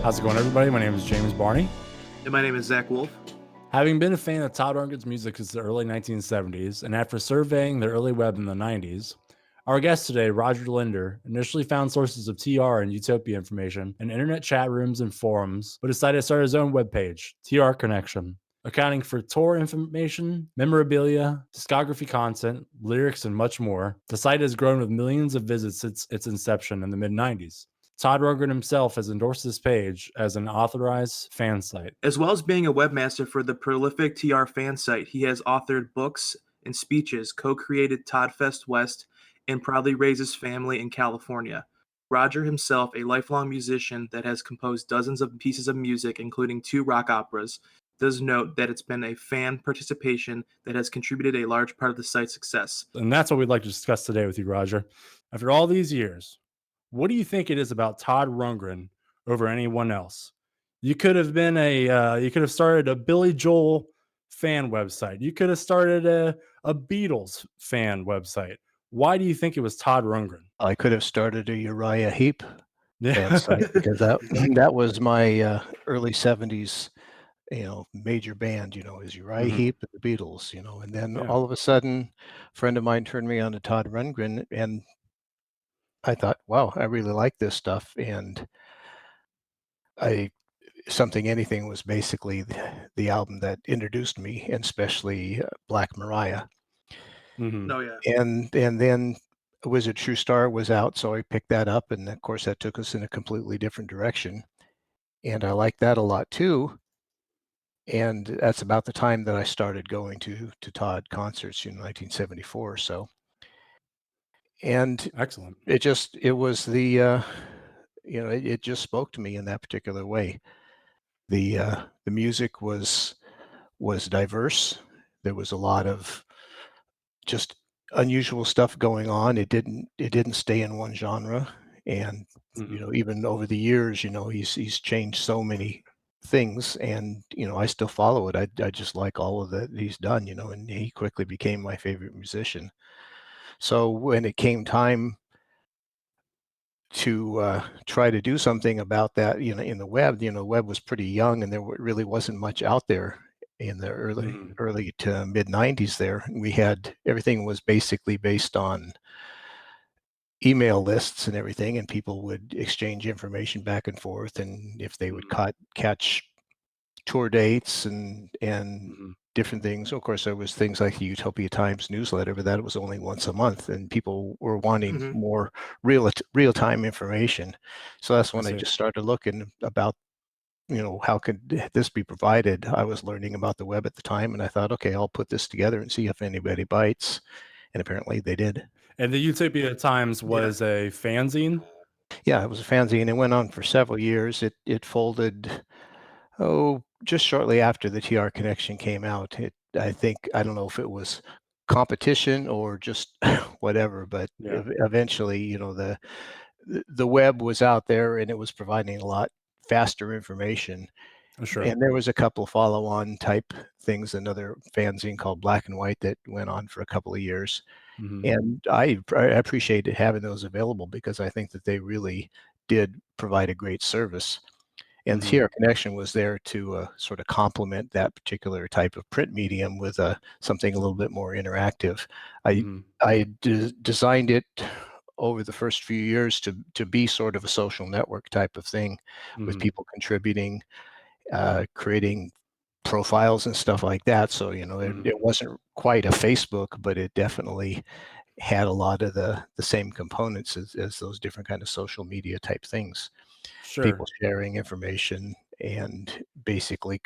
How's it going, everybody? My name is James Barney. And my name is Zach Wolf. Having been a fan of Todd Rundgren's music since the early 1970s, and after surveying the early web in the 90s, our guest today, Roger Linder, initially found sources of TR and Utopia information in internet chat rooms and forums, but decided to start his own webpage, TR Connection, accounting for tour information, memorabilia, discography content, lyrics, and much more. The site has grown with millions of visits since its inception in the mid 90s. Todd Rundgren himself has endorsed this page as an authorized fan site. As well as being a webmaster for the prolific TR fan site, he has authored books and speeches, co-created Toddfest West, and proudly raised his family in California. Roger himself, a lifelong musician that has composed dozens of pieces of music, including 2 rock operas, does note that it's been a fan participation that has contributed a large part of the site's success. And that's what we'd like to discuss today with you, Roger. After all these years, what do you think it is about Todd Rundgren over anyone else? You could have been you could have started a Billy Joel fan website. You could have started a Beatles fan website. Why do you think it was Todd Rundgren? I could have started a Uriah Heep fan Yeah. site because that was my early '70s, major band. Is Uriah Mhm. Heep and the Beatles. And then Yeah. all of a sudden, a friend of mine turned me on to Todd Rundgren, and I thought, wow, I really like this stuff. And I Something Anything was basically the album that introduced me, and especially Black Mariah. Mhm. Oh yeah. And then Was It True Star was out, so I picked that up, and of course that took us in a completely different direction. And I like that a lot too. And that's about the time that I started going to Todd concerts in 1974. So, and Excellent. it was it just spoke to me in that particular way. The music was diverse. There was a lot of just unusual stuff going on. It didn't stay in one genre. And Mhm. even over the years, he's changed so many things, and I still follow it. I just like all of that he's done, and he quickly became my favorite musician. So when it came time to try to do something about that, in the web, the web was pretty young, and there really wasn't much out there in the Mhm. early to mid 90s there. We had everything was basically based on email lists and everything, and people would exchange information back and forth, and if they would Mhm. catch tour dates and Mhm. different things. Of course, there was things like the Utopia Times newsletter, but that was only once a month, and people were wanting Mhm. more real-time information. So that's I when I see. just started looking about, how could this be provided? I was learning about the web at the time, and I thought, okay, I'll put this together and see if anybody bites. And apparently they did. And the Utopia Times Yeah. was a fanzine? Yeah, it was a fanzine. It went on for several years. It folded, just shortly after the TR Connection came out. I don't know if it was competition or just whatever, but Yeah. eventually, the web was out there, and it was providing a lot faster information. Sure. And there was a couple follow-on type things, another fanzine called Black and White that went on for a couple of years. Mhm. And I appreciated having those available because I think that they really did provide a great service. And Mhm. TR Connection was there to sort of complement that particular type of print medium with something a little bit more interactive. I Mhm. designed it over the first few years to be sort of a social network type of thing, with Mhm. people contributing, creating profiles and stuff like that. So Mhm. it wasn't quite a Facebook, but it definitely had a lot of the same components as those different kind of social media type things. People Sure. sharing information and basically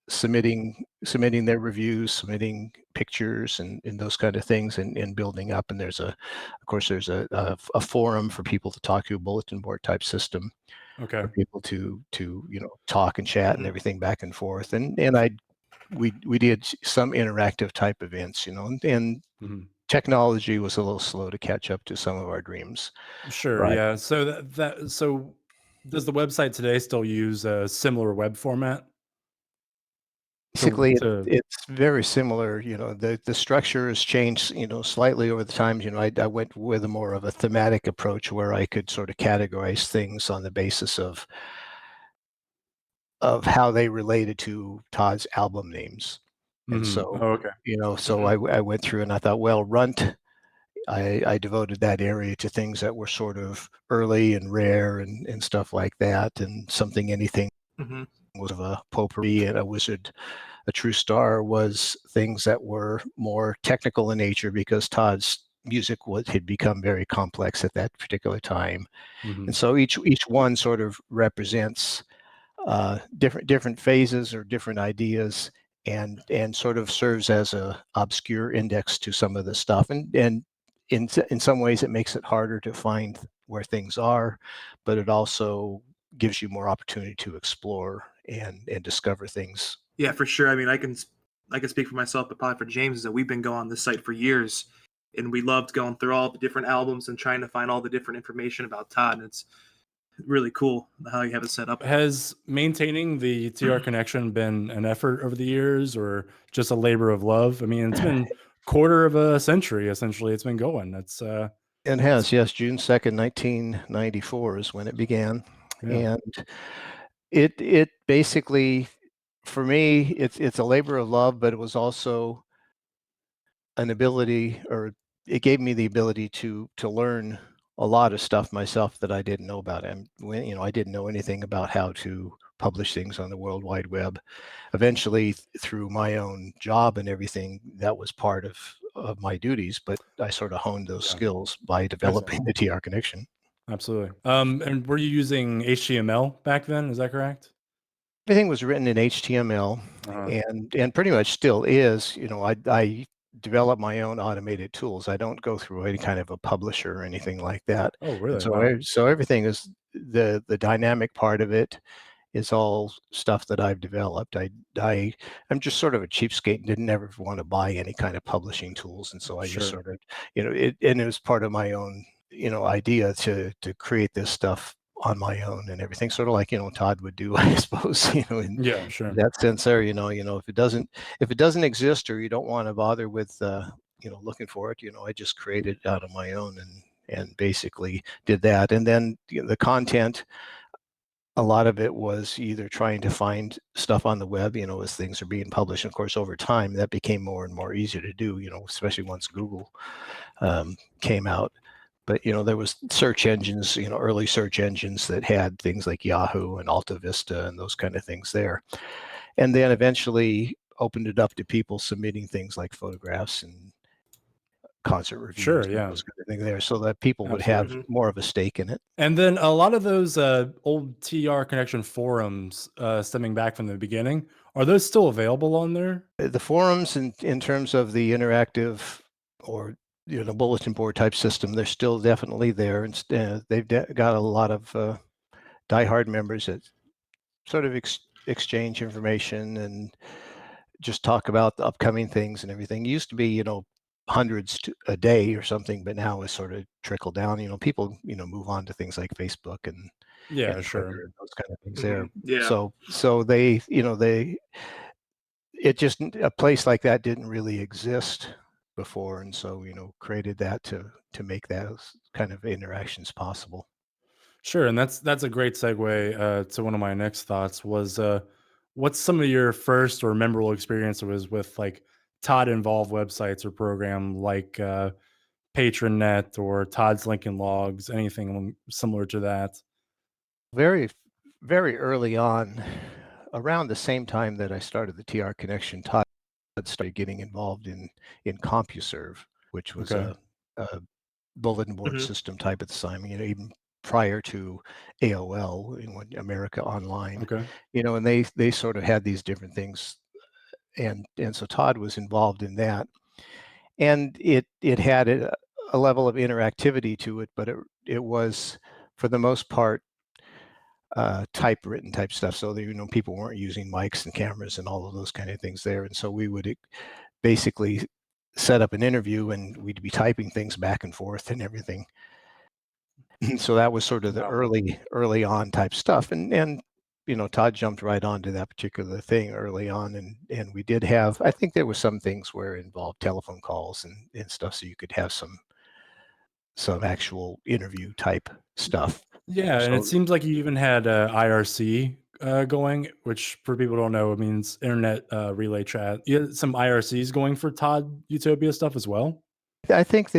submitting their reviews, submitting pictures, and those kind of things, and building up. And of course, there's a forum for people to talk to, a bulletin board type system Okay. for people to talk and chat and Mhm. everything back and forth. We did some interactive type events, and Mhm. technology was a little slow to catch up to some of our dreams. Sure, But yeah. So so does the website today still use a similar web format basically, to it's very similar. The structure has changed, slightly over the times. I went with a more of a thematic approach where I could sort of categorize things on the basis of of how they related to Todd's album names. And so, Oh, okay. so I went through and I thought, well, Runt, I devoted that area to things that were sort of early and rare and stuff like that, and something anything was of a potpourri and a wizard. A True Star was things that were more technical in nature because Todd's music had become very complex at that particular time. And so each one sort of represents different phases or different ideas, and sort of serves as a obscure index to some of the stuff. And in some ways it makes it harder to find where things are, but it also gives you more opportunity to explore and discover things. Yeah, for sure. I mean, I can speak for myself, but probably for James, is that we've been going on this site for years, and we loved going through all the different albums and trying to find all the different information about Todd. And it's really cool how you have it set up. Has maintaining the TR connection been an effort over the years, or just a labor of love? I mean, it's been quarter of a century essentially. It's been going. It's It has, yes. June 2nd, 1994 is when it began. Yeah. And it basically, for me, it's a labor of love, but it was also an ability, or it gave me the ability to learn a lot of stuff myself that I didn't know about. And when, I didn't know anything about how to publish things on the World Wide Web. Eventually, through my own job and everything, that was part of my duties, but I sort of honed those skills by developing the TR connection. Absolutely. And were you using HTML back then? Is that correct? Everything was written in HTML, and pretty much still is. I develop my own automated tools. I don't go through any kind of a publisher or anything like that. Oh, And really? so Wow. so everything is the dynamic part of it is all stuff that I've developed. I'm just sort of a cheapskate and didn't ever want to buy any kind of publishing tools, and so I just Sure. sort of, and it was part of my own, idea to create this stuff on my own and everything, sort of like, Todd would do, I suppose, in Yeah, sure. that sense there, if it doesn't exist, or you don't want to bother with, looking for it, I just created it out of my own and basically did that. And then the content, a lot of it was either trying to find stuff on the web, as things are being published. And of course, over time, that became more and more easier to do, especially once Google came out. But, there was search engines, early search engines that had things like Yahoo and Alta Vista and those kind of things there. And then eventually opened it up to people submitting things like photographs and concert reviews Sure, and yeah. those kind of things there, so that people would have more of a stake in it. And then a lot of those old TR connection forums stemming back from the beginning, are those still available on there? The forums, in terms of the interactive or bulletin board type system, they're still definitely there, and they've got a lot of diehard members that sort of exchange information and just talk about the upcoming things and everything. It used to be, hundreds a day or something, but now it's sort of trickled down. People, move on to things like Facebook and Yeah, Twitter sure. and those kind of things there. Yeah. So they, it just, a place like that didn't really exist before, and so created that to make those kind of interactions possible. Sure, and that's a great segue to one of my next thoughts was what's some of your first or memorable experiences with like Todd involved websites or program like PatronNet or Todd's Lincoln Logs, anything similar to that? Very, very early on, around the same time that I started the TR Connection, Todd started getting involved in CompuServe, which was Okay. a bulletin board system type at the time. Even prior to AOL, America Online. Okay. And they sort of had these different things, and so Todd was involved in that, and it had a level of interactivity to it, but it was, for the most part, typewritten type stuff. So that, people weren't using mics and cameras and all of those kind of things there. And so we would basically set up an interview, and we'd be typing things back and forth and everything. So that was sort of the early on type stuff. And Todd jumped right onto that particular thing early on. And we did have, I think there were some things where it involved telephone calls and stuff, so you could have some actual interview type stuff. Yeah, and it So seems like you even had IRC going, which for people who don't know, it means internet relay chat. You had some IRCs going for Todd Utopia stuff as well. I think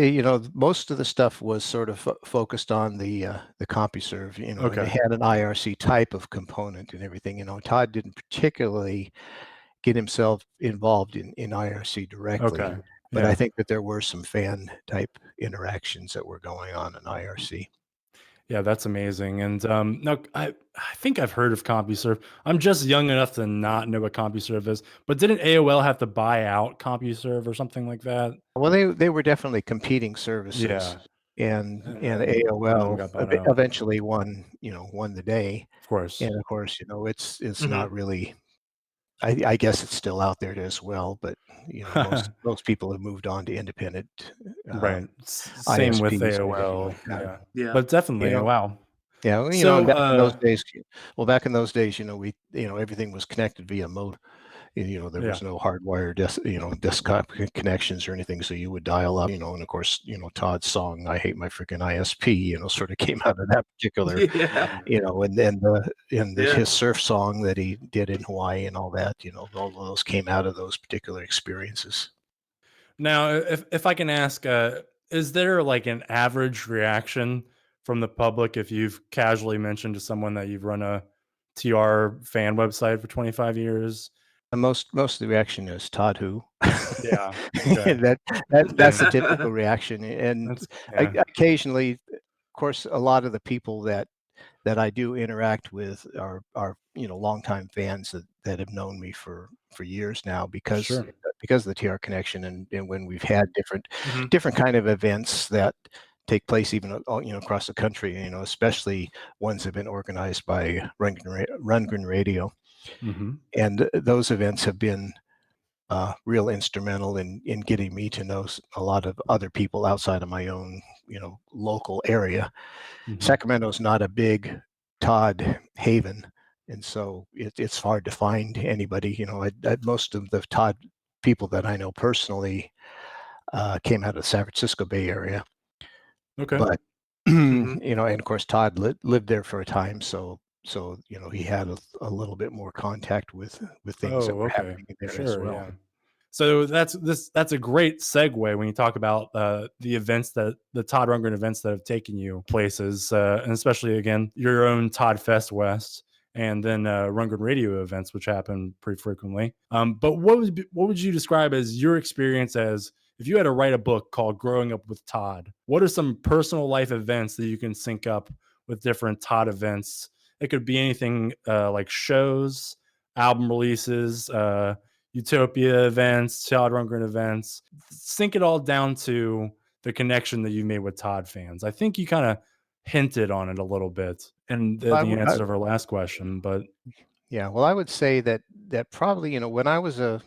most of the stuff was sort of focused on the CompuServe, and they Okay. had an IRC type of component and everything. Todd didn't particularly get himself involved in IRC directly, Okay. but I Yeah. think that there were some fan type interactions that were going on in IRC. Yeah, that's amazing. And no, I think I've heard of CompuServe. I'm just young enough to not know what CompuServe is. But didn't AOL have to buy out CompuServe or something like that? Well, they were definitely competing services, Yeah. and And and then one of them AOL got bought out. eventually won the day. Of course. And of course, it's Hmm. not really. I guess it's still out there as well, but most people have moved on to independent Right. Same with ISPs and everything AOL. like that. Yeah. Yeah. But definitely, You wow. Yeah, well, and So back in those days, back in those days, everything was connected via modem. There yeah. was no hardwired desktop connections or anything, so you would dial up, and of course, Todd's song "I Hate My Freaking ISP," sort of came out of that particular, Yeah. and then Yeah. his surf song that he did in Hawaii and all that, all of those came out of those particular experiences. Now, if I can ask, is there like an average reaction from the public if you've casually mentioned to someone that you've run a TR fan website for 25 years? And most of the reaction is Todd who. Yeah. Okay. That's the typical reaction, and That's yeah. occasionally, of course, a lot of the people that I do interact with are longtime fans that have known me for years now Sure. because of the TR connection, and when we've had Hmm. different kind of events that take place even across the country, especially ones that have been organized by Rundgren Radio, Hmm. and those events have been real instrumental in getting me to know a lot of other people outside of my own local area. Hmm. Sacramento's not a big Todd haven, and so it's hard to find anybody. Most of the Todd people that I know personally came out of the San Francisco Bay Area, Okay. but Hmm. and of course Todd lived there for a time, so he had a little bit more contact with things that Oh, were okay. happening there as Sure. well. Yeah. So that's a great segue when you talk about the events that the Todd Rundgren events that have taken you places, and especially again your own Toddfest West, and then Rundgren Radio events, which happen pretty frequently. But what would you describe as your experience as if you had to write a book called "Growing Up with Todd"? What are some personal life events that you can sync up with different Todd events? It could be anything like shows, album releases. Utopia events, Todd Rundgren events, sink it all down to the connection that you made with Todd fans. I think you kind of hinted on it a little bit in I the would, answer of our last question, but Yeah, well, I would say that probably, when I was an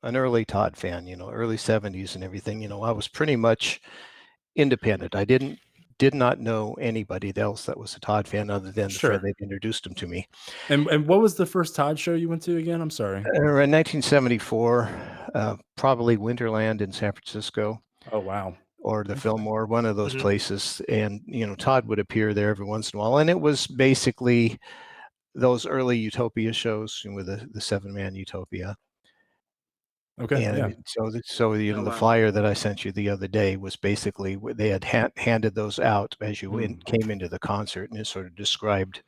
early Todd fan, early 70s and everything, I was pretty much independent. I did not know anybody else that was a Todd fan other than the friend sure. that introduced him to me. And what was the first Todd show you went to again? I'm sorry. In 1974, probably Winterland in San Francisco Oh wow. or the Okay. Fillmore, one of those Hmm. places. And, Todd would appear there every once in a while. And it was basically those early Utopia shows with the seven-man Utopia. Okay. Yeah. And so Oh the wow. flyer that I sent you the other day was basically they had handed those out as you Hmm. came into the concert, and it sort of described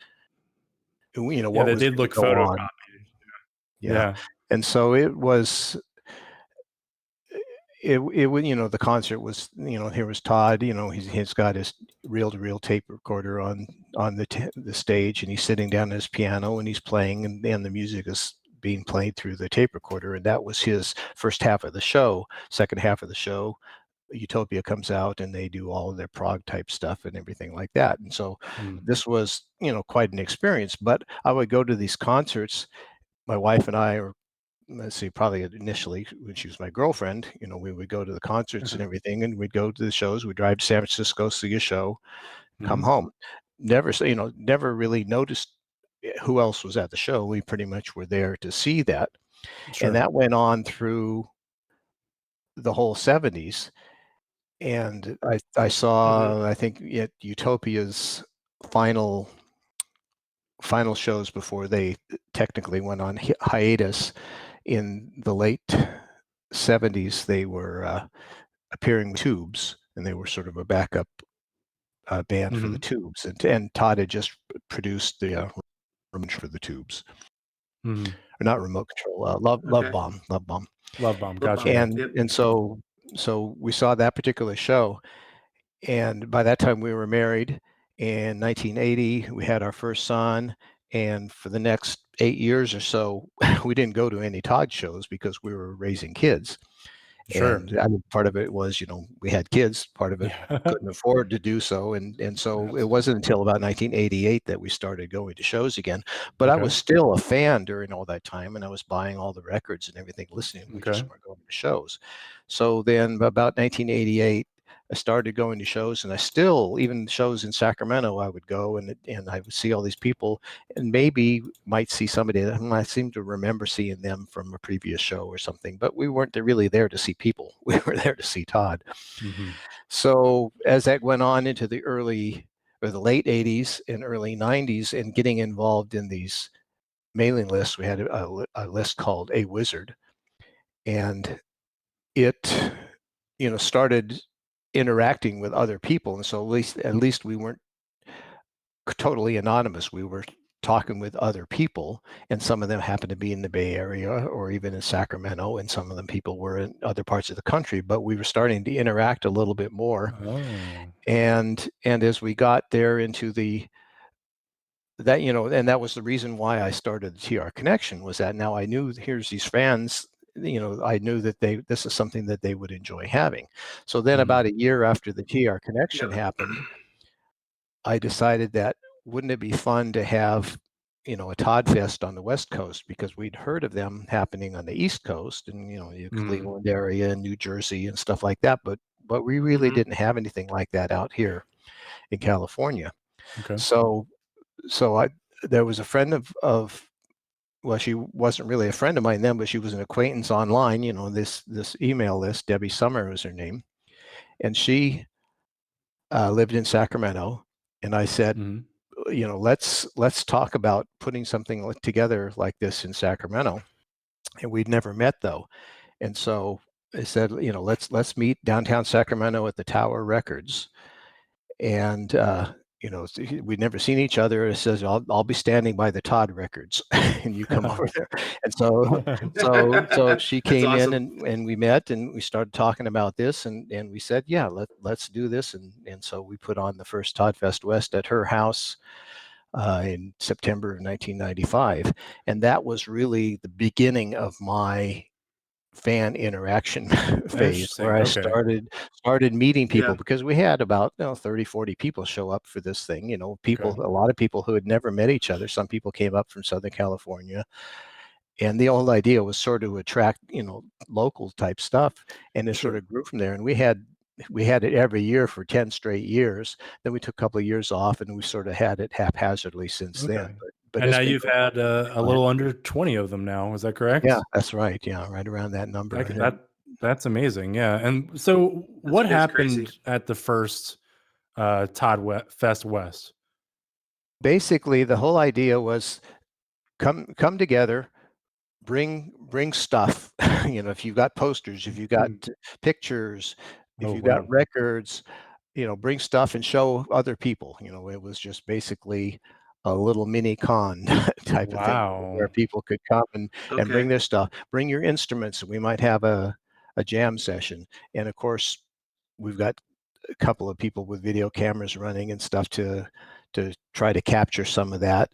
Yeah, what they was did going look to go on. photocopied. Yeah, Yeah. and so the concert was, here was Todd, he's got his reel-to-reel tape recorder on the stage, and he's sitting down at his piano and he's playing, and the music is being played through the tape recorder, and that was his first half of the show. Second half of the show, Utopia comes out and they do all of their prog type stuff and everything like that. And so Mm. this was, quite an experience. But I would go to these concerts. My wife and I, or let's see, probably initially when she was my girlfriend, we would go to the concerts and everything, and we'd go to the shows. We'd drive to San Francisco, see a show, come Hmm. home. Never really noticed who else was at the show. We pretty much were there to see that. And Sure. that went on through the whole 70s. And I Hmm. saw, I think, Utopia's final final shows before they technically went on hiatus in the late 70s. They were appearing with Tubes, and they were sort of a backup band for the Tubes. And Todd had just produced the remote for the Tubes. Or not remote control, Love Bomb. Love Bomb, gotcha. And so we saw that particular show, and by that time we were married. In 1980, we had our first son, and for the next 8 years or so, we didn't go to any Todd shows because we were raising kids. Sure. And I mean, part of it was, we had kids. Part of it couldn't afford to do so, and so it wasn't until about 1988 that we started going to shows again. But I was still a fan during all that time, and I was buying all the records and everything, listening. We just weren't going to shows. So then, about 1988, I started going to shows, and I still, even shows in Sacramento, I would go and I would see all these people, and maybe might see somebody that I seem to remember seeing them from a previous show or something, but we weren't really there to see people. We were there to see Todd. So as that went on into the late 80s and early 90s, and getting involved in these mailing lists, we had a list called A Wizard, and it, started interacting with other people. And so at least we weren't totally anonymous. We were talking with other people, and some of them happened to be in the Bay Area or even in Sacramento, and some of them people were in other parts of the country, but we were starting to interact a little bit more. And as we got there into that, and that was the reason why I started the TR Connection, was that now I knew here's these fans, I knew that this is something that they would enjoy having. So then about a year after the TR Connection happened, I decided that wouldn't it be fun to have, a Toddfest on the West Coast, because we'd heard of them happening on the East Coast and, the Cleveland area and New Jersey and stuff like that. But we really didn't have anything like that out here in California. So there was a friend of well, she wasn't really a friend of mine then, but she was an acquaintance online, this email list. Debbie Summer was her name. And she lived in Sacramento. And I said, let's talk about putting something together like this in Sacramento. And we'd never met, though. And so I said, let's meet downtown Sacramento at the Tower Records. And we'd never seen each other. It says, I'll be standing by the Todd Records and you come over there. And so she came in and we met and we started talking about this, and we said, yeah, let's do this. And so we put on the first Toddfest West at her house in September of 1995. And that was really the beginning of my fan interaction phase, where I started meeting people, because we had about 30, 40 people show up for this thing. A lot of people who had never met each other. Some people came up from Southern California, and the whole idea was sort of attract local type stuff, and it sort of grew from there. And we had it every year for 10 straight years. Then we took a couple of years off, and we sort of had it haphazardly since then. But and now you've had a little under 20 of them now. Is that correct? Yeah, that's right. Yeah, right around that number. That's amazing. Yeah. And so what happened at the first Toddfest West? Basically, the whole idea was come together, bring stuff. If you've got posters, if you've got pictures, if you've got records, bring stuff and show other people. It was just basically a little mini con type of thing, where people could come and bring their stuff, bring your instruments. We might have a jam session. And of course, we've got a couple of people with video cameras running and stuff to try to capture some of that.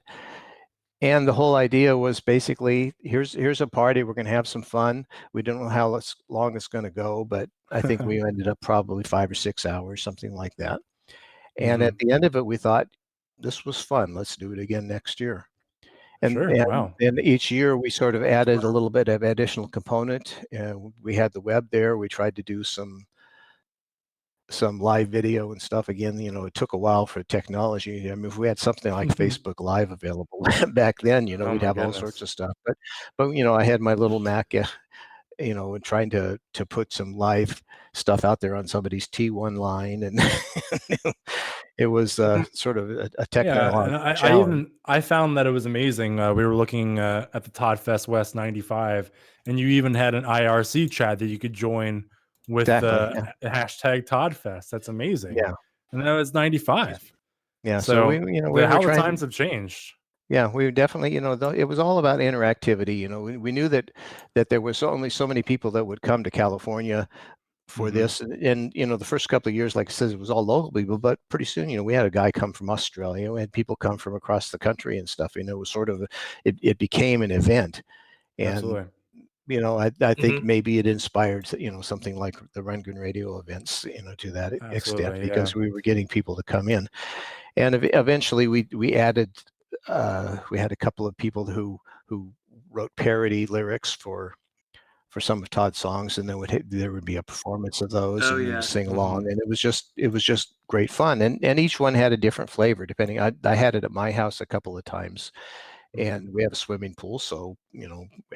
And the whole idea was basically, here's a party. We're going to have some fun. We don't know how long it's going to go, but I think we ended up probably 5 or 6 hours, something like that. And at the end of it, we thought, this was fun. Let's do it again next year. And each year we sort of added a little bit of additional component. And we had the web there. We tried to do some live video and stuff. Again, it took a while for technology. I mean, if we had something like Facebook Live available back then, we'd have all sorts of stuff. But I had my little Mac and trying to put some live stuff out there on somebody's T1 line, and it was sort of a Yeah, and technological I challenge. even I found that it was amazing. We were looking at the Toddfest West '95, and you even had an IRC chat that you could join with Exactly. the hashtag Toddfest. That's amazing. Yeah. And that was '95. Yeah. So So we were how the trying times to. have changed. Yeah, we definitely, it was all about interactivity. We knew that there was only so many people that would come to California for Mhm. this, and the first couple of years, like I said, it was all local people, but pretty soon, we had a guy come from Australia, we had people come from across the country and stuff. It was sort of it became an event, and Absolutely. I think Mhm. maybe it inspired something like the Rundgren radio events, to that extent, Absolutely. Yeah. because we were getting people to come in. And eventually we added, we had a couple of people who wrote parody lyrics for some of Todd's songs, and then there would be a performance of those, Oh and we would yeah. sing along, Mhm. and it was just great fun, and each one had a different flavor depending. I had it at my house a couple of times, Mhm. and we have a swimming pool, so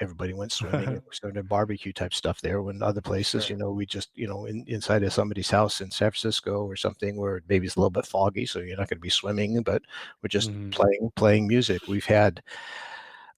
everybody went swimming, and we started barbecue type stuff there. When other places, Sure. we just inside of somebody's house in San Francisco or something, where maybe it's a little bit foggy, so you're not going to be swimming, but we're just Mhm. playing music.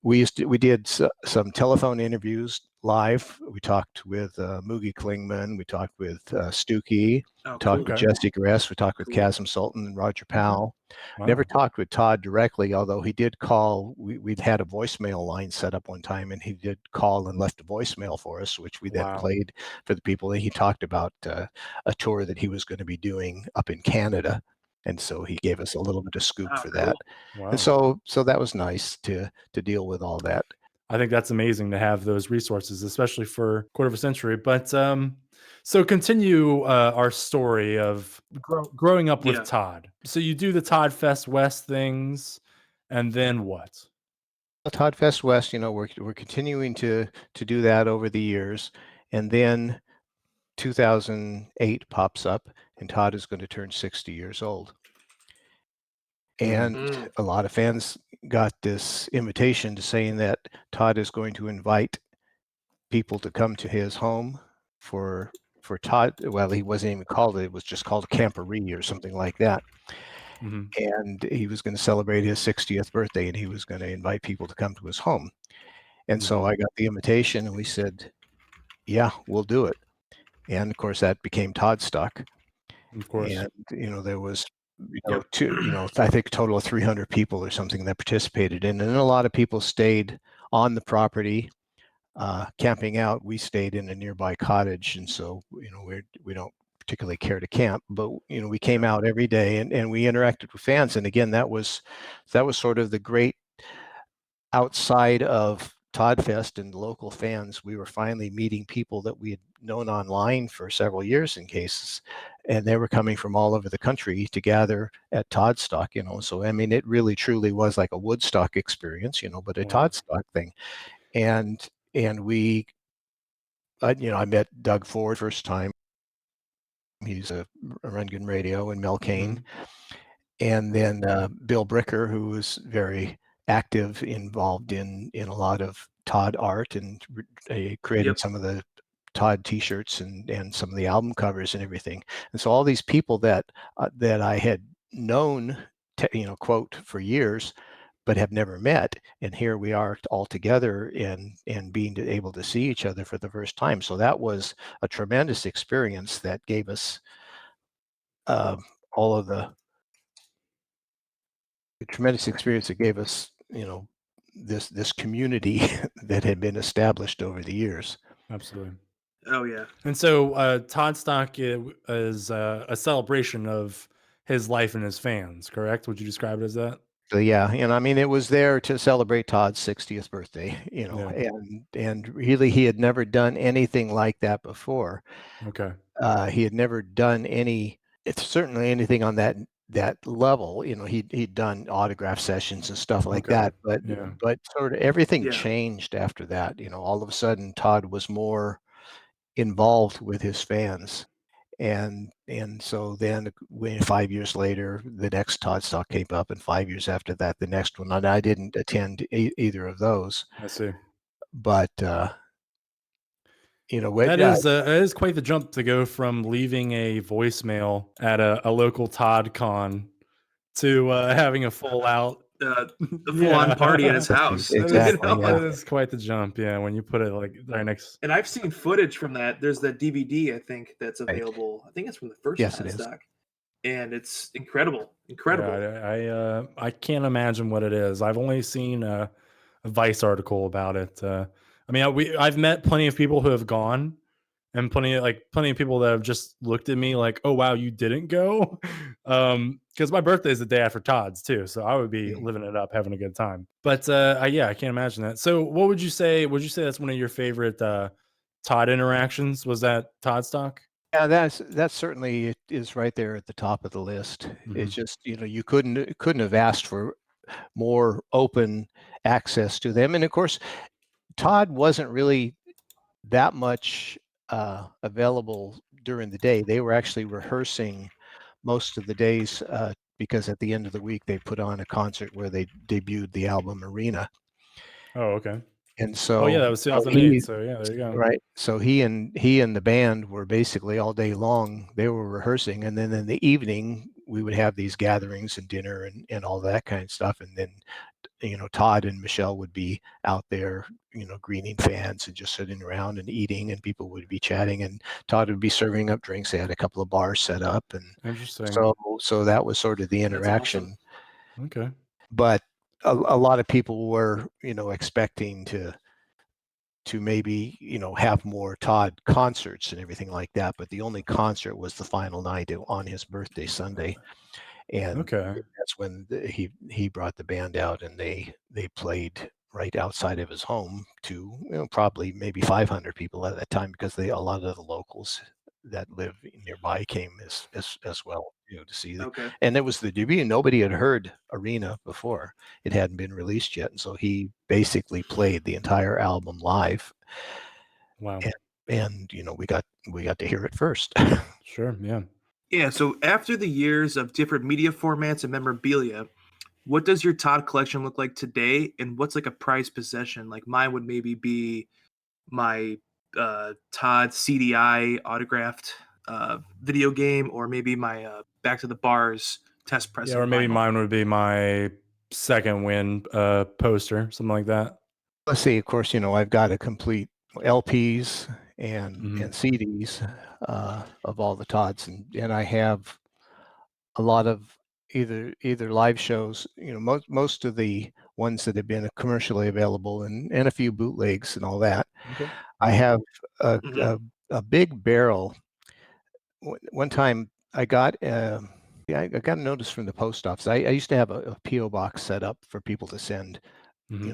We did some telephone interviews live. We talked with Moogie Klingman. We talked with Stookie. Oh, Talked cool. with Okay. Jesse Gress. We talked with Cool. Chasm Sultan and Roger Okay. Powell. Never Wow. talked with Todd directly, although he did call. We'd had a voicemail line set up one time, and he did call and left a voicemail for us, which we then Wow. played for the people. And he talked about a tour that he was going to be doing up in Canada, and so he gave us a little bit of scoop Oh, for that. cool. And Wow. so that was nice to deal with all that. I think that's amazing to have those resources, especially for a quarter of a century. But so continue our story of growing up with Yeah. Todd. So you do the Todd Fest West things, and then what? Toddfest West, we're continuing to do that over the years, and then 2008 pops up, and Todd is going to turn 60 years old. Hmm. And Mm. a lot of fans got this invitation to saying that Todd is going to invite people to come to his home for Todd. Well, he wasn't even called it was just called a camporee or something like that. Hmm. And he was going to celebrate his 60th birthday, and he was going to invite people to come to his home. And so Hmm. I got the invitation, and we said, yeah, we'll do it. And of course, that became Toddstock. Of course. And there was Yep. I think a total of 300 people or something that participated in, and a lot of people stayed on the property, camping out. We stayed in a nearby cottage, and so we don't particularly care to camp, but we came Yeah. out every day, and we interacted with fans. And again, that was sort of the great, outside of Toddfest and local fans, we were finally meeting people that we had known online for several years in cases, and they were coming from all over the country to gather at Toddstock. So I mean, it really truly was like a Woodstock experience, but a Wow. Toddstock thing. And I met Doug Ford first time. He's a Rundgren Radio, and Mel Kane, Hmm. and then Bill Bricker, who was very active, involved in a lot of Todd art, and created Yep. some of the Todd T-shirts and some of the album covers and everything. And so all these people that I had known, quote, for years, but have never met, and here we are all together and being able to see each other for the first time. So that was a tremendous experience that gave us uh, all of the a tremendous experience that gave us, this community that had been established over the years. Absolutely. Oh yeah. And so Toddstock is a celebration of his life and his fans, correct? Would you describe it as that? So yeah, and I mean, it was there to celebrate Todd's 60th birthday, Yeah. and really he had never done anything like that before. Okay. He had never done it's certainly anything on that level. He'd done autograph sessions and stuff like Okay. that, but Yeah. sort of everything Yeah. changed after that. All of a sudden Todd was more involved with his fans. And so then when 5 years later, the next Todd stock came up, and 5 years after that, the next one. And I didn't attend either of those, I see. but That is quite the jump to go from leaving a voicemail at a local Todd con to having a full out the full-on party at his house. Exactly. That is quite the jump. Yeah, when you put it like right next. And I've seen footage from that. There's that DVD, I think, that's available. I think it's from the first stock, and it's incredible. Yeah, I can't imagine what it is. I've only seen a Vice article about it. I mean, I've met plenty of people who have gone, and plenty of people that have just looked at me like, "Oh wow, you didn't go," because my birthday is the day after Todd's too, so I would be living it up, having a good time. But I can't imagine that. So, what would you say? Would you say that's one of your favorite Todd interactions? Was that Todd stock? Yeah, that certainly is right there at the top of the list. It's just, you couldn't have asked for more open access to them. And of course, Todd wasn't really that much available during the day. They were actually rehearsing most of the days because at the end of the week they put on a concert where they debuted the album Arena. Oh, okay. And so, oh yeah, that was 2008. So yeah, there you go. Right. So he and the band were basically all day long. They were rehearsing, and then in the evening we would have these gatherings and dinner and all that kind of stuff. And then, Todd and Michelle would be out there, greeting fans and just sitting around and eating, and people would be chatting, and Todd would be serving up drinks. They had a couple of bars set up, and interesting. So that was sort of the interaction. Awesome. Okay. But a lot of people were, expecting to maybe, have more Todd concerts and everything like that. But the only concert was the final night on his birthday Sunday. And that's when he brought the band out, and they played right outside of his home to probably maybe 500 people at that time, because a lot of the locals that live nearby came as well, to see that. And it was the debut. Nobody had heard Arena before. It hadn't been released yet, and so he basically played the entire album live. Wow. And we got to hear it first. Sure. Yeah. Yeah. So after the years of different media formats and memorabilia, what does your Todd collection look like today, and what's like a prized possession? Like mine would maybe be my Todd CDI autographed video game, or maybe my Back to the Bars test press. Yeah, or maybe mine would be my second win poster, something like that. Let's see. Of course, I've got a complete LPs and CDs of all the Todds, and I have a lot of either live shows. Most of the ones that have been commercially available, and a few bootlegs and all that. Okay. I have a big barrel. One time I got I got a notice from the post office. I used to have a PO box set up for people to send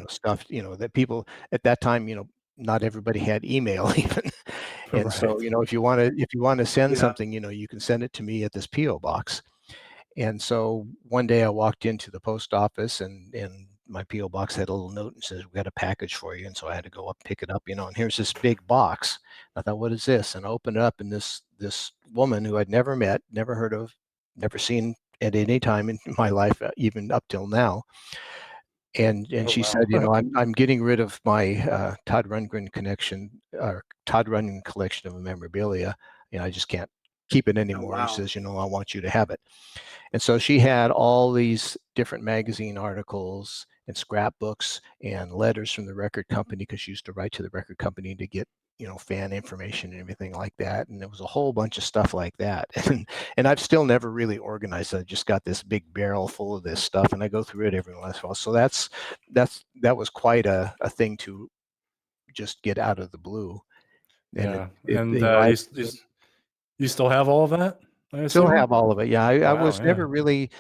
stuff, that people at that time, not everybody had email even. And so, if you want to send something, you can send it to me at this PO box. And so one day I walked into the post office, and my PO box had a little note and says, "We got a package for you." And so I had to go up, pick it up, and here's this big box. I thought, what is this? And I opened it up, and this woman who I'd never met, never heard of, never seen at any time in my life, even up till now. And she said, I'm getting rid of my Todd Rundgren collection of memorabilia. I just can't keep it anymore. He says, I want you to have it. And so she had all these different magazine articles and scrapbooks and letters from the record company, because she used to write to the record company to get fan information and everything like that. And there was a whole bunch of stuff like that. And I've still never really organized it. I just got this big barrel full of this stuff, and I go through it every once in a while. So that was quite a thing to just get out of the blue. And you still have all of that? I still have all of it. Yeah. I was never really,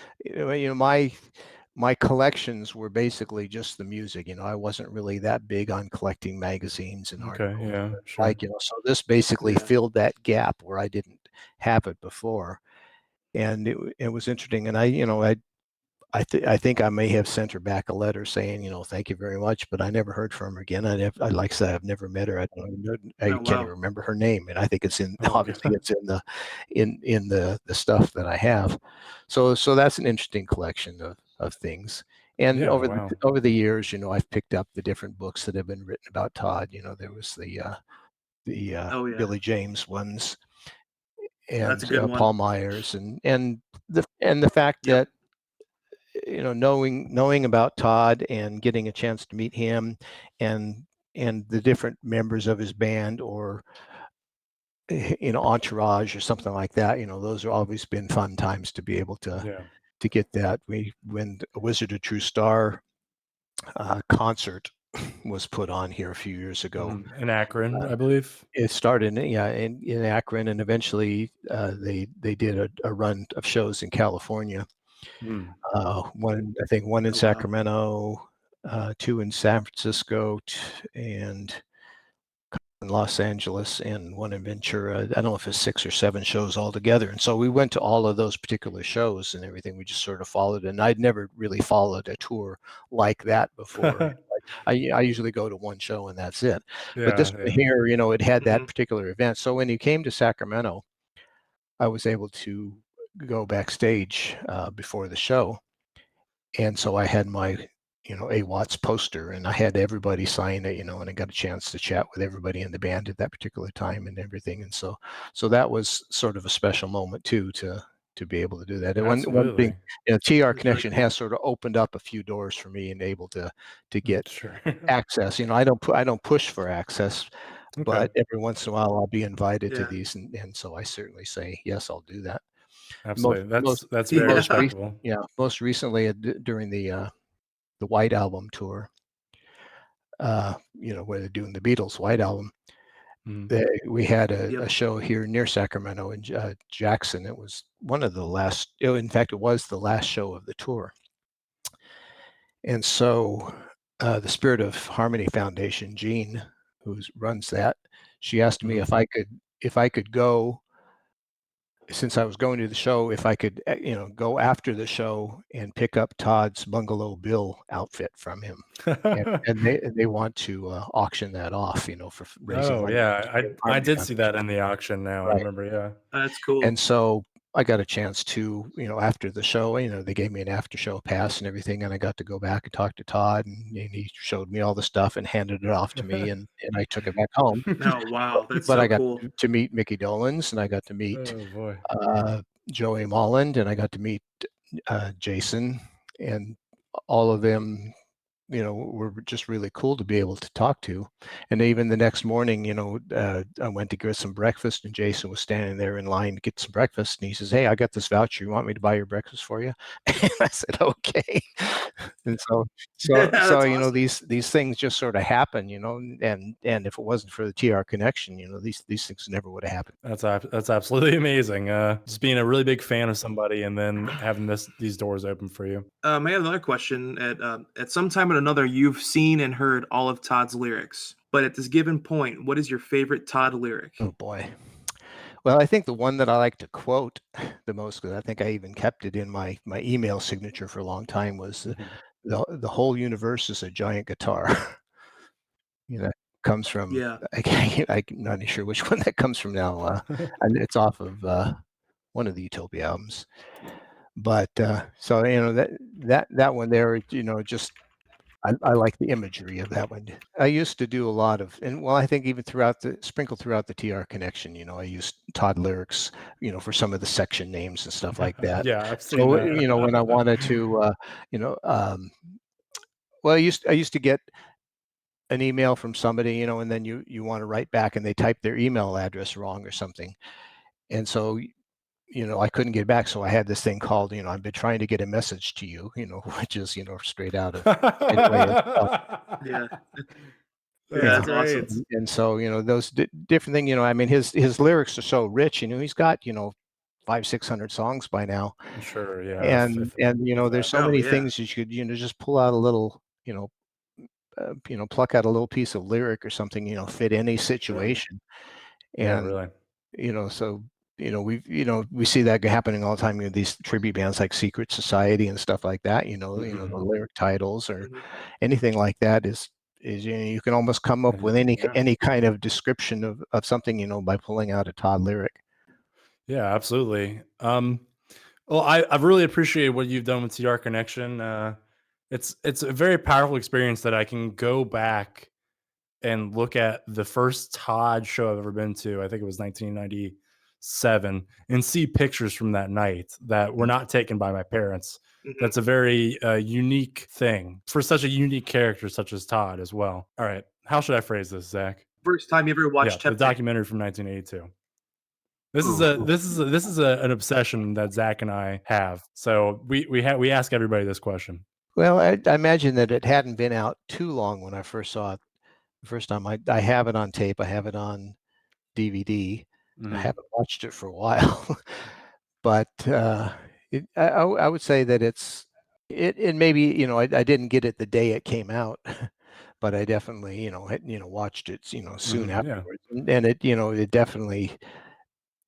my collections were basically just the music. I wasn't really that big on collecting magazines and articles. Yeah, sure. So this basically filled that gap where I didn't have it before. And it was interesting. And I think I may have sent her back a letter saying, thank you very much, but I never heard from her again. Like I said, I've never met her. I can't even remember her name, and I think it's obviously it's in the stuff that I have. So that's an interesting collection of things. And over the years, I've picked up the different books that have been written about Todd. There was the the Oh yeah, Billy James ones, that's and a good one. Paul Myers, and the fact Yep. that knowing about Todd and getting a chance to meet him, and the different members of his band, or entourage or something like that. Those have always been fun times to be able to Yeah. get that. When a Wizard of True Star concert was put on here a few years ago. In Akron, I believe. It started in Akron, and eventually they did a run of shows in California. Mm. One in Oh wow. Sacramento, two in San Francisco, and in Los Angeles, and one in Ventura. I don't know if it's 6 or 7 shows altogether. And so we went to all of those particular shows and everything. We just sort of followed, and I'd never really followed a tour like that before. I usually go to one show and that's it. But this one Yeah. here, it had that Mhm. particular event. So when he came to Sacramento, I was able to go backstage before the show. And so I had my, A Watts poster, and I had everybody sign it, and I got a chance to chat with everybody in the band at that particular time and everything. And so that was sort of a special moment too, to be able to do that. And one thing, Absolutely. TR That's really Connection cool. has sort of opened up a few doors for me and able to get Sure. access. I don't push for access, Okay. but every once in a while I'll be invited to Yeah. these, and so I certainly say yes, I'll do that. Most Absolutely. most That's very Yeah. most re- respectable. yeah, most recently during the White Album tour, where they're doing the Beatles White Album. Mm. We had Yep. a show here near Sacramento in Jackson. It was one of the last. In fact, it was the last show of the tour. And so, the Spirit of Harmony Foundation, Jean, who runs that, she asked me Mhm. if I could go, since I was going to the show, if I could, go after the show and pick up Todd's Bungalow Bill outfit from him. And they want to auction that off, for raising Oh money for yeah, the Spirit of I Harmony did see Foundation. that in the auction now. I Right. remember, yeah. That's cool. And so I got a chance to, after the show, they gave me an after show pass and everything, and I got to go back and talk to Todd, and he showed me all the stuff and handed it off to me, and I took it back home. Oh wow, that's But so I got cool. to meet Mickey Dolenz, and I got to meet Oh boy. Joey Molland, and I got to meet Jason, and all of them, were just really cool to be able to talk to. And even the next morning, I went to get some breakfast, and Jason was standing there in line to get some breakfast, and he says, "Hey, I got this voucher. You want me to buy your breakfast for you?" And I said, "Okay." And so That's awesome. these things just sort of happen, and if it wasn't for the TR connection, these things never would have happened. That's absolutely amazing. Just being a really big fan of somebody and then having these doors open for you. I have another question. At some time or another, you've seen and heard all of Todd's lyrics, but at this given point, what is your favorite Todd lyric? Oh boy. Well, I think the one that I like to quote the most, because I think I even kept it in my email signature for a long time, was Mhm. the whole universe is a giant guitar. Comes from, Yeah. I'm not even sure which one that comes from now, and it's off of one of the Utopia albums. But so that one there, just I like the imagery of that one. I used to do a lot of, and well, I think even sprinkled throughout the TR connection, I used Todd lyrics, for some of the section names and stuff like that. Yeah, I've seen So, that. when I wanted to, well, I used to get an email from somebody, and then you want to write back, and they type their email address wrong or something. And so, I couldn't get back. So I had this thing called, I've been trying to get a message to you, which is, straight out of, anyway. Yeah. You Yeah, That's know, that's awesome. great. and so, those different thing, I mean, his lyrics are so rich, he's got, 500-600 songs by now. Sure, yeah, And if there's that. so Oh many yeah. things you could, just pull out a little, pluck out a little piece of lyric or something, fit any situation. Yeah, And, really. so, we see that happening all the time, these tribute bands like Secret Society and stuff like that, the Mhm. lyric titles or Mhm. anything like that is you can almost come up with Yeah. any kind of description of something, by pulling out a Todd lyric. Yeah, absolutely. Well, I've really appreciated what you've done with TR Connection. It's a very powerful experience that I can go back and look at the first Todd show I've ever been to, I think it was 1997, and see pictures from that night that were not taken by my parents. That's a very unique thing for such a unique character such as Todd as well. All right. How should I phrase this, Zach? First time you ever watched the Tepte. documentary from 1982. This is an obsession that Zach and I have. So we ask everybody this question. Well, I imagine that it hadn't been out too long when I first saw it the first time. I have it on tape. I have it on DVD. I haven't watched it for a while, but I would say that it maybe, I didn't get it the day it came out, but I definitely, watched it, soon afterwards. And it, it definitely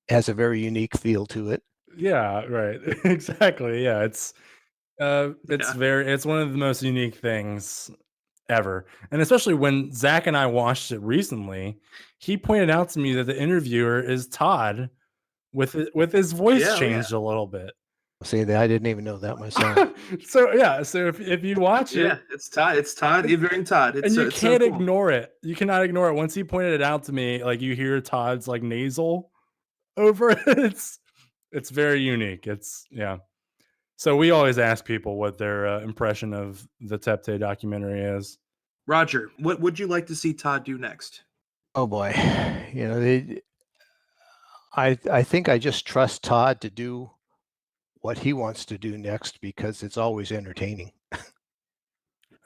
has a very unique feel to it. Yeah, right. Exactly. Yeah, it's one of the most unique things ever. And especially when Zach and I watched it recently, he pointed out to me that the interviewer is Todd with his voice changed a little bit. See, that I didn't even know that myself. So if you watch it, it's Todd interviewing Todd. And you can't ignore it. You cannot ignore it. Once he pointed it out to me, like you hear Todd's like nasal over it. It's very unique. So we always ask people what their impression of the Tepte documentary is. Roger, what would you like to see Todd do next? Oh boy, I think I just trust Todd to do what he wants to do next because it's always entertaining.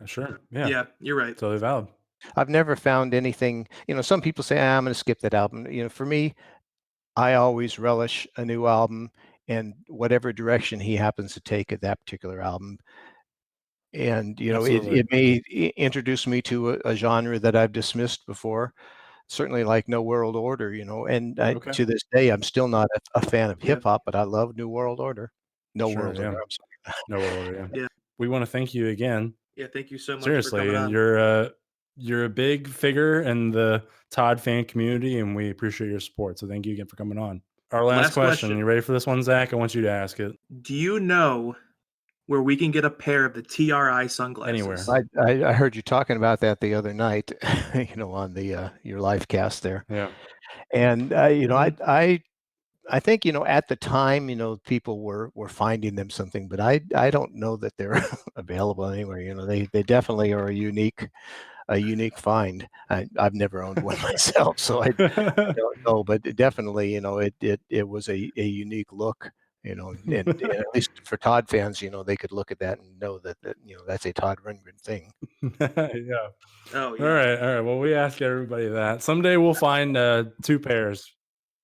Sure. Yeah, you're right. Totally valid. I've never found anything, some people say, I'm going to skip that album. For me, I always relish a new album and whatever direction he happens to take at that particular album. And, it may introduce me to a genre that I've dismissed before, certainly like No World Order, and to this day, I'm still not a fan of hip hop, but I love New World Order. No World Order, I'm sorry. No World Order, yeah. We want to thank you again. Yeah, thank you so much. Seriously, for coming on. You're a big figure in the Todd fan community, and we appreciate your support. So thank you again for coming on. Our last question. You ready for this one, Zach? I want you to ask it. Do you know where we can get a pair of the TRI sunglasses? Anywhere. I heard you talking about that the other night, on the your live cast there. Yeah. And I think, at the time, people were finding them something, but I don't know that they're available anywhere. They definitely are a unique find. I've never owned one myself, so I don't know, but definitely, it was a unique look, and at least for Todd fans, they could look at that and know that that's a Todd Rundgren thing. Yeah. Oh, yeah. All right. Well, we ask everybody that. Someday we'll find 2 pairs.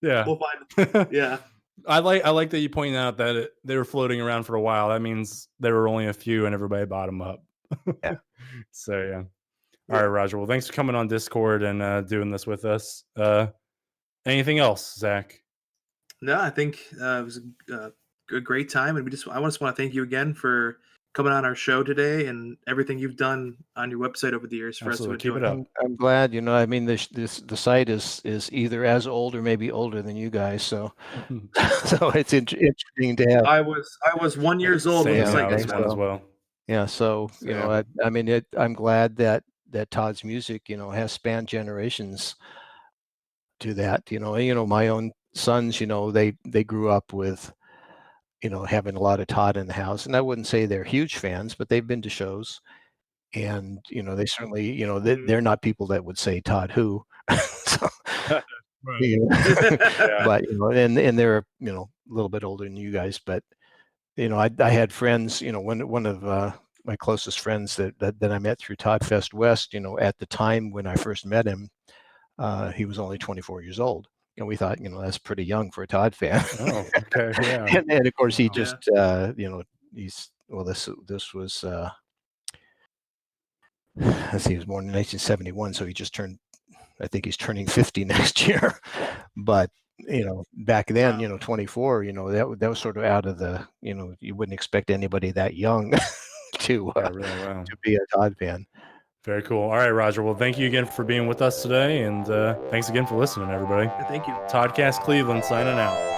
Yeah. We'll find. Yeah. I like that you pointed out that they were floating around for a while. That means there were only a few and everybody bought them up. Yeah. So, yeah. All right, Roger. Well, thanks for coming on Discord and doing this with us. Anything else, Zach? No, I think it was a great time. And I just want to thank you again for coming on our show today and everything you've done on your website over the years for us to enjoy. Keep it up. I'm glad, the site is either as old or maybe older than you guys. So, so it's interesting to have. I was 1 year old when the site was one as well. Yeah. So, I'm glad that Todd's music, has spanned generations to that, my own sons, they grew up with, having a lot of Todd in the house, and I wouldn't say they're huge fans, but they've been to shows, and they certainly, they're not people that would say Todd who, so, but and they're a little bit older than you guys, but I had friends, one of my closest friends that I met through Toddfest West, at the time when I first met him, he was only 24 years old. And we thought, that's pretty young for a Todd fan. Oh, okay, yeah. and of course, he just, this was, let's see, he was born in 1971, so he just turned, I think he's turning 50 next year. But, back then, 24, that was sort of out of the, you wouldn't expect anybody that young to be a Todd fan. Very cool. All right, Roger. Well, thank you again for being with us today, and thanks again for listening, everybody. Thank you. Toddcast Cleveland signing out.